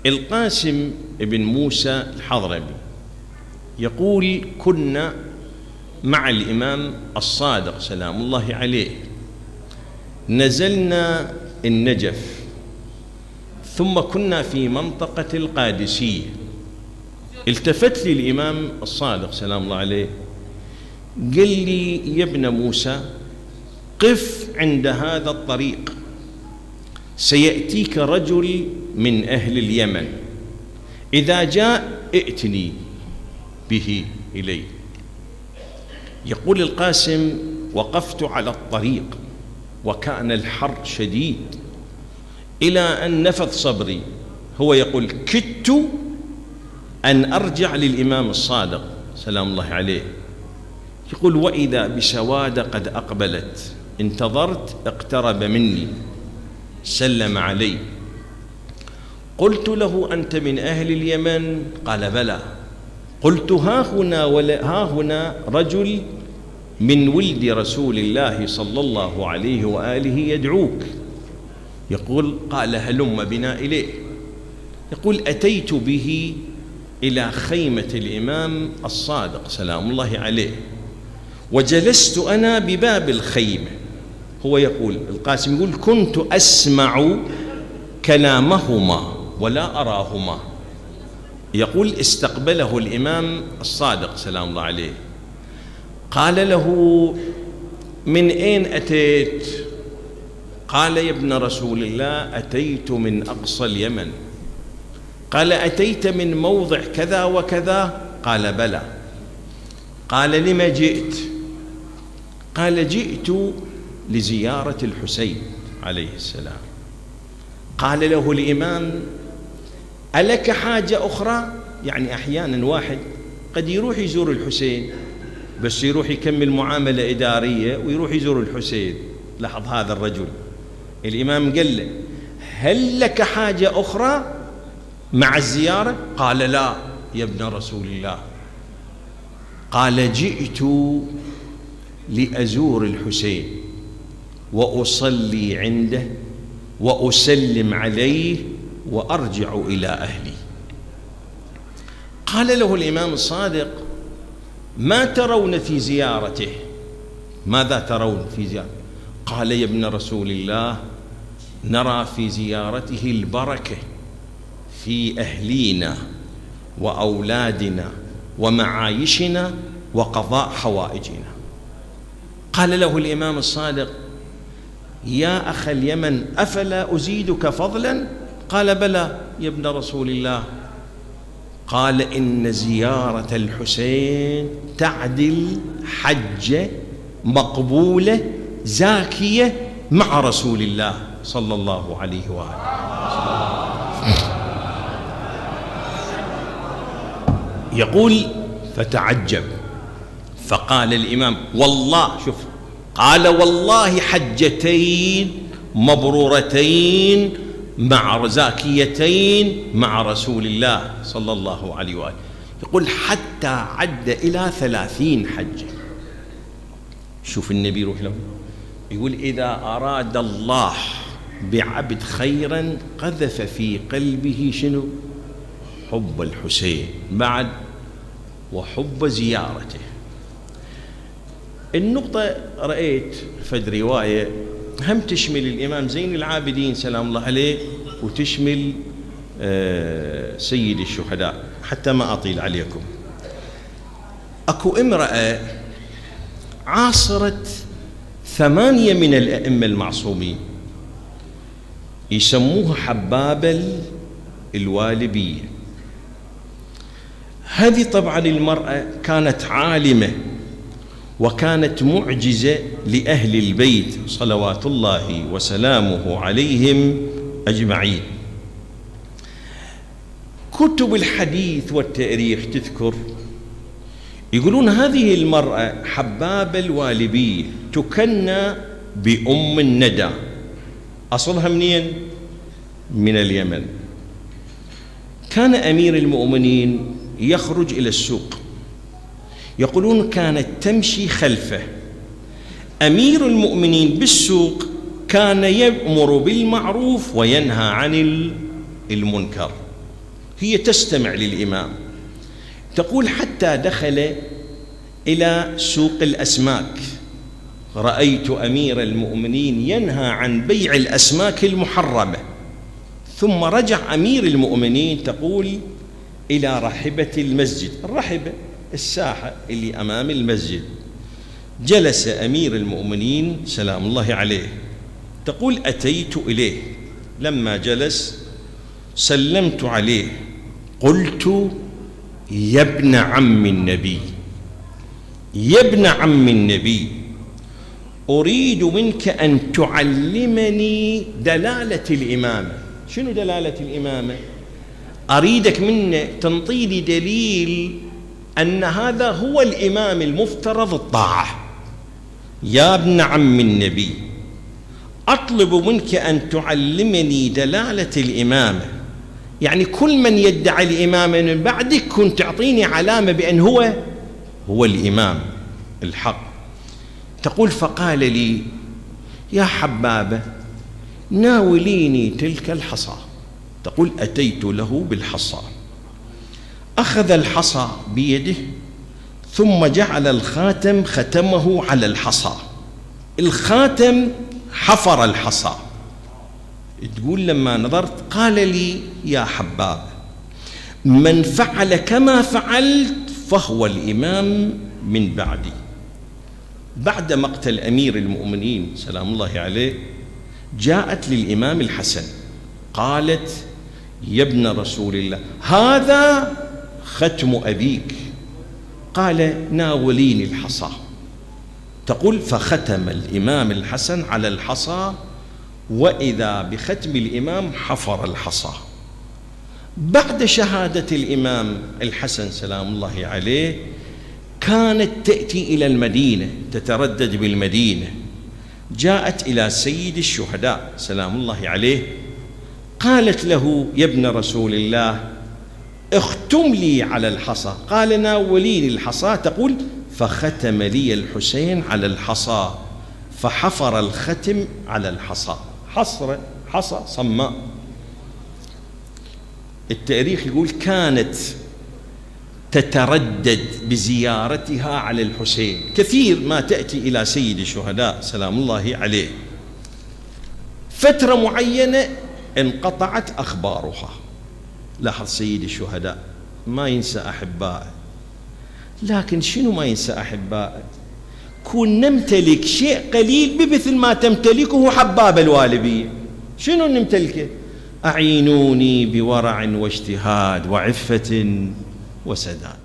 القاسم بن موسى الحضرمي يقول: كنا مع الإمام الصادق سلام الله عليه، نزلنا النجف، ثم كنا في منطقة القادسية. التفت لي الإمام الصادق سلام الله عليه قال لي: يا ابن موسى، قف عند هذا الطريق، سيأتيك رجل من أهل اليمن، إذا جاء ائتني به إلي. يقول القاسم: وقفت على الطريق وكان الحر شديد إلى أن نفذ صبري. هو يقول: كدت أن أرجع للإمام الصادق سلام الله عليه. يقول: وإذا بسوادة قد أقبلت، انتظرت، اقترب مني، سلم علي. قلت له: أنت من أهل اليمن؟ قال: بلى. قلت: ها هنا رجل من ولد رسول الله صلى الله عليه وآله يدعوك. يقول: قال: هلم بنا إليه. يقول: أتيت به إلى خيمة الإمام الصادق سلام الله عليه، وجلست أنا بباب الخيمة. هو يقول القاسم يقول: كنت أسمع كلامهما ولا أراهما. يقول: استقبله الإمام الصادق سلام الله عليه، قال له: من أين أتيت؟ قال: يا ابن رسول الله، أتيت من أقصى اليمن. قال: أتيت من موضع كذا وكذا؟ قال: بلى. قال: لما جئت؟ قال: جئت لزيارة الحسين عليه السلام. قال له الإمام: ألك حاجة أخرى؟ يعني أحيانا واحد قد يروح يزور الحسين، بس يروح يكمل معاملة إدارية ويروح يزور الحسين. لاحظ هذا الرجل، الإمام قال له: هل لك حاجة أخرى مع الزيارة؟ قال: لا يا ابن رسول الله. قال: جئت لأزور الحسين وأصلي عنده وأسلم عليه وأرجع إلى أهلي. قال له الإمام الصادق: ما ترون في زيارته؟ ماذا ترون في زيارته؟ قال: يا ابن رسول الله، نرى في زيارته البركة في أهلينا وأولادنا ومعايشنا وقضاء حوائجنا. قال له الإمام الصادق: يا أخ اليمن، أفلا أزيدك فضلا؟ قال: بلى يا ابن رسول الله. قال: إن زيارة الحسين تعدل حجة مقبولة زاكية مع رسول الله صلى الله عليه وآله. يقول: فتعجب، فقال الإمام: والله، شوف، قال: والله حجتين مبرورتين مع زاكيتين مع رسول الله صلى الله عليه وآله. يقول: حتى عد إلى 30 حجة. شوف النبي يروح له يقول: إذا أراد الله بعبد خيرا قذف في قلبه شنو؟ حب الحسين بعد، وحب زيارته. النقطة رأيت فد رواية هم تشمل الإمام زين العابدين سلام الله عليه، وتشمل سيد الشهداء، حتى ما أطيل عليكم. أكو امرأة عاصرت 8 من الأئمة المعصومين، يسموها حبابة الوالبية. هذه طبعا المرأة كانت عالمة وكانت معجزة لأهل البيت صلوات الله وسلامه عليهم أجمعين. كتب الحديث والتاريخ تذكر، يقولون هذه المرأة حبابة الوالبية تكنى بأم الندى. أصلها منين؟ من اليمن. كان أمير المؤمنين يخرج إلى السوق، يقولون كانت تمشي خلفه. أمير المؤمنين بالسوق كان يأمر بالمعروف وينهى عن المنكر. هي تستمع للإمام. تقول حتى دخل إلى سوق الأسماك، رأيت أمير المؤمنين ينهى عن بيع الأسماك المحرمة، ثم رجع أمير المؤمنين تقول إلى رحبة المسجد، الرحبة الساحة اللي أمام المسجد، جلس أمير المؤمنين سلام الله عليه. تقول أتيت إليه، لما جلس سلمت عليه، قلت يا ابن عم النبي، يا ابن عم النبي، أريد منك أن تعلمني دلالة الإمامة. شنو دلالة الإمامة؟ أريدك منه تنطيني دليل أن هذا هو الإمام المفترض الطاعة. يا ابن عم النبي، أطلب منك أن تعلمني دلالة الإمامة، يعني كل من يدعي الإمامة من بعدك كنت تعطيني علامة بأن هو الإمام الحق. تقول فقال لي يا حبابة ناوليني تلك الحصى. تقول أتيت له بالحصى، أخذ الحصى بيده ثم جعل الخاتم ختمه على الحصى، الخاتم حفر الحصى. تقول لما نظرت قال لي يا حباب من فعل كما فعلت فهو الإمام من بعدي. بعد مقتل أمير المؤمنين سلام الله عليه جاءت للإمام الحسن قالت يا ابن رسول الله هذا ختم أبيك. قال ناوليني الحصى. تقول فختم الإمام الحسن على الحصى، وإذا بختم الإمام حفر الحصى. بعد شهادة الإمام الحسن سلام الله عليه كانت تأتي إلى المدينة، تتردد بالمدينة، جاءت إلى سيد الشهداء سلام الله عليه، قالت له يا ابن رسول الله اختم لي على الحصى. قال ناوليني الحصى. تقول فختم لي الحسين على الحصى، فحفر الختم على الحصى، حصى صماء. التاريخ يقول كانت تتردد بزيارتها على الحسين، كثير ما تأتي إلى سيد الشهداء سلام الله عليه. فترة معينة انقطعت أخبارها. لاحظ سيد الشهداء ما ينسى أحبائه، لكن شنو ما ينسى أحبائه؟ كون نمتلك شيء قليل بمثل ما تمتلكه حباب الوالبية. شنو نمتلكه؟ أعينوني بورع واجتهاد وعفة وسداد.